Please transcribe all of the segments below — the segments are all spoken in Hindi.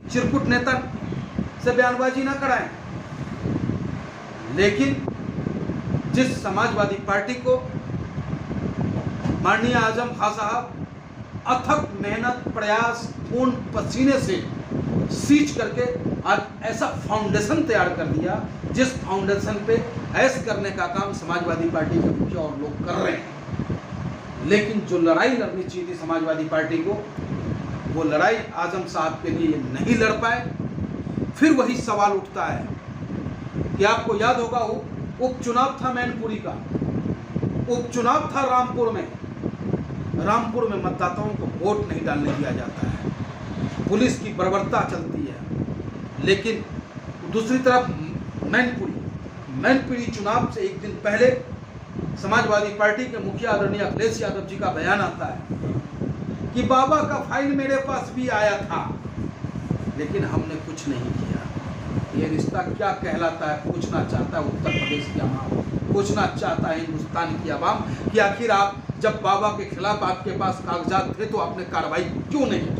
चिरकुट नेता से बयानबाजी ना कराएं। लेकिन जिस समाजवादी पार्टी को माननीय आजम खां साहब अथक मेहनत प्रयास खून पसीने से सींच करके आज ऐसा फाउंडेशन तैयार कर दिया, जिस फाउंडेशन पे ऐश करने का काम समाजवादी पार्टी के मुखिया और लोग कर रहे हैं। लेकिन जो लड़ाई लड़नी चाहिए थी समाजवादी पार्टी को, वो लड़ाई आजम साहब के लिए नहीं लड़ पाए। फिर वही सवाल उठता है कि आपको याद होगा उपचुनाव था मैनपुरी का, उपचुनाव था रामपुर में। रामपुर में मतदाताओं को वोट नहीं डालने दिया जाता है, पुलिस की बर्बरता चलती है। लेकिन दूसरी तरफ मैनपुरी चुनाव से एक दिन पहले समाजवादी पार्टी के मुखिया आदरणीय अखिलेश यादव जी का बयान आता है कि बाबा का फाइल मेरे पास भी आया था, लेकिन हमने कुछ नहीं किया। ये रिश्ता क्या कहलाता है, पूछना चाहता है उत्तर प्रदेश की आवाम, पूछना चाहता है हिंदुस्तान की आवाम कि आखिर आप जब बाबा के खिलाफ आपके पास कागजात थे तो आपने कार्रवाई क्यों नहीं की।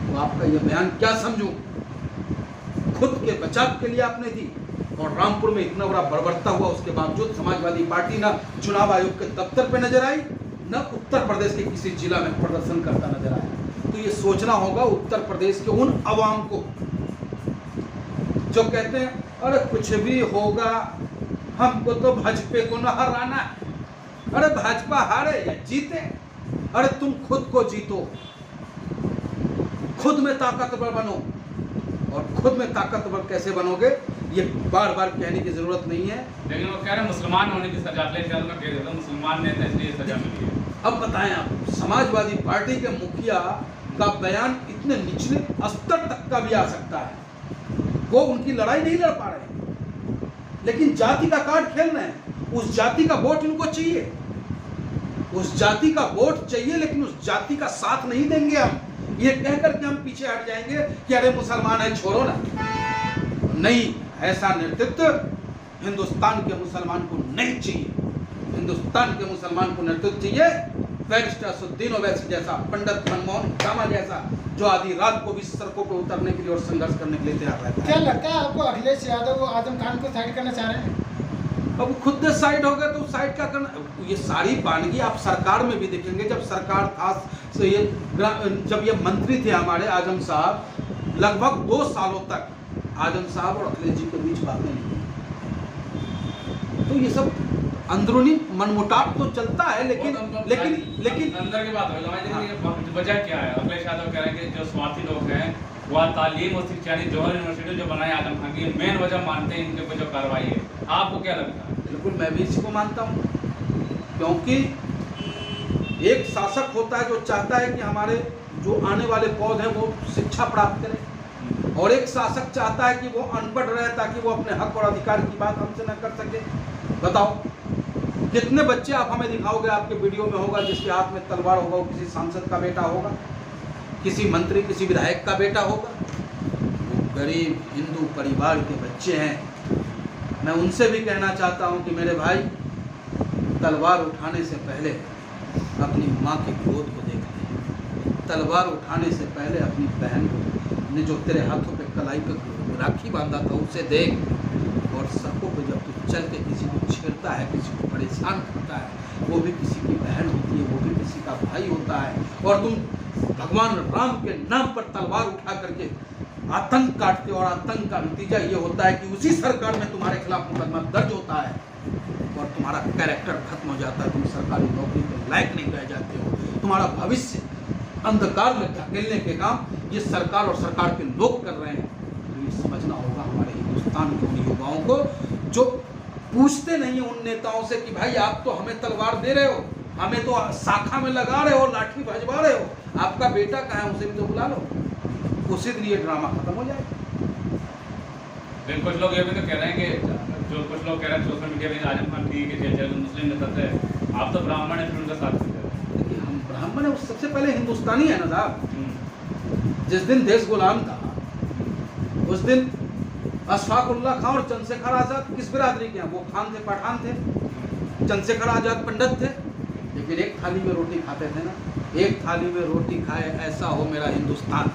तो आपका यह बयान क्या समझूं, खुद के बचाव के लिए आपने दी, और रामपुर में इतना बड़ा बर्बरता हुआ उसके बावजूद समाजवादी पार्टी ना चुनाव आयोग के दफ्तर पे नजर आई, न उत्तर प्रदेश के किसी जिला में प्रदर्शन करता नजर आया। तो ये सोचना होगा उत्तर प्रदेश के उन अवाम को जो कहते हैं अरे कुछ भी होगा, हमको तो भाजपा को न हराना है। अरे भाजपा हारे या जीते, अरे तुम खुद को जीतो, खुद में ताकतवर बनो। और खुद में ताकतवर कैसे बनोगे ये बार बार कहने की जरूरत नहीं है। लेकिन वो कह रहे मुसलमान होने की सजा, मुसलमान ने इसलिए सजा मिली है। अब बताएं आप, समाजवादी पार्टी के मुखिया का बयान इतने निचले स्तर तक का भी आ सकता है। वो उनकी लड़ाई नहीं लड़ पा रहे, लेकिन जाति का कार्ड खेल रहे हैं। उस जाति का वोट इनको चाहिए, उस जाति का वोट चाहिए, लेकिन उस जाति का साथ नहीं देंगे हम ये कहकर के हम पीछे हट जाएंगे कि अरे मुसलमान है छोड़ो ना। नहीं, ऐसा नेतृत्व हिंदुस्तान के मुसलमान को नहीं चाहिए। हिंदुस्तान के मुसलमान को नेतृत्व चाहिए बैरिस्टर असदुद्दीन ओवैसी जैसा, पंडित मनमोहन गामा जैसा, जो आधी रात को भी सड़कों पर उतरने के लिए और संघर्ष करने के लिए तैयार रहता है। क्या लगता है आपको अखिलेश यादव वो आजम खान को साइड करना चाह रहे हैं? अब खुद साइड हो गए तो साइड क्या करना। ये सारी बानगी आप सरकार में भी देखेंगे। जब सरकार था तो ये जब ये मंत्री थे हमारे आजम साहब, लगभग 2 सालों तक आजम साहब और अखिलेश जी के बीच बातें नहीं। तो ये सब अंदरूनी मनमुटाव तो चलता है, लेकिन अंदर की बात हो, वजह क्या है? अखिलेश यादव कह रहे हैं कि जो स्वार्थी लोग हैं वह तालीम और शिक्षा जौहर यूनिवर्सिटी जो बनाए आजम खान की मेन वजह मानते हैं इनके ऊपर जो कार्रवाई है। आपको क्या लगता है? बिल्कुल मैं भी इसको मानता हूँ, क्योंकि एक शासक होता है जो चाहता है कि हमारे जो आने वाले पौध हैं वो शिक्षा प्राप्त करें, और एक शासक चाहता है कि वो अनपढ़ रहे ताकि वो अपने हक और अधिकार की बात हमसे न कर सके। बताओ कितने बच्चे आप हमें दिखाओगे, आपके वीडियो में होगा जिसके हाथ में तलवार होगा, वो किसी सांसद का बेटा होगा, किसी मंत्री किसी विधायक का बेटा होगा। वो गरीब हिंदू परिवार के बच्चे हैं। मैं उनसे भी कहना चाहता हूं कि मेरे भाई, तलवार उठाने से पहले अपनी माँ की गोद को देख ले। तलवार उठाने से पहले अपनी बहन ने जो तेरे हाथों पे कलाई पे राखी बांधा था उसे देख। और सड़कों पे जब तू चल के किसी को छेड़ता है, किसी को परेशान करता है, वो भी किसी की बहन होती है, वो भी किसी का भाई होता है, और तुम भगवान राम के नाम पर तलवार उठा करके आतंक काटते हो, और आतंक का नतीजा ये होता है कि उसी सरकार में तुम्हारे खिलाफ मुकदमा दर्ज होता है और तुम्हारा कैरेक्टर खत्म हो जाता है। तुम सरकारी नौकरी के लायक नहीं रह जाते हो, तुम्हारा भविष्य अंधकार में धकेलने के काम ये सरकार और सरकार के लोग कर रहे हैं। तो ये समझना होगा हमारे हिंदुस्तान के उन युवाओं को जो पूछते नहीं है उन नेताओं से कि भाई आप तो हमें तलवार दे रहे हो, हमें तो शाखा में लगा रहे हो, लाठी भजवा रहे हो, आपका बेटा कहाँ है उसे भी तो बुला लो। उसी दिन ये ड्रामा खत्म हो जाए। कुछ लोग ये भी तो कह रहे हैं कि जो कुछ लोग कह रहे हैं सोशल मीडिया में आजम खान ठीक है, मुस्लिम नेता थे, आप तो ब्राह्मण है, फिर उनका साथ देते। देखिए हम ब्राह्मण है, सबसे पहले हिंदुस्तानी है ना साहब। जिस दिन देश गुलाम था उस दिन अशफाकुल्ला खान और चंद्रशेखर आजाद किस बिरादरी के हैं? वो खान थे, पठान थे। चंद्रशेखर आजाद पंडित थे, लेकिन एक थाली में रोटी खाते थे ना। एक थाली में रोटी खाए ऐसा हो मेरा हिंदुस्तान,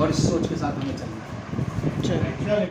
और इस सोच के साथ हमें चलना है। चलिए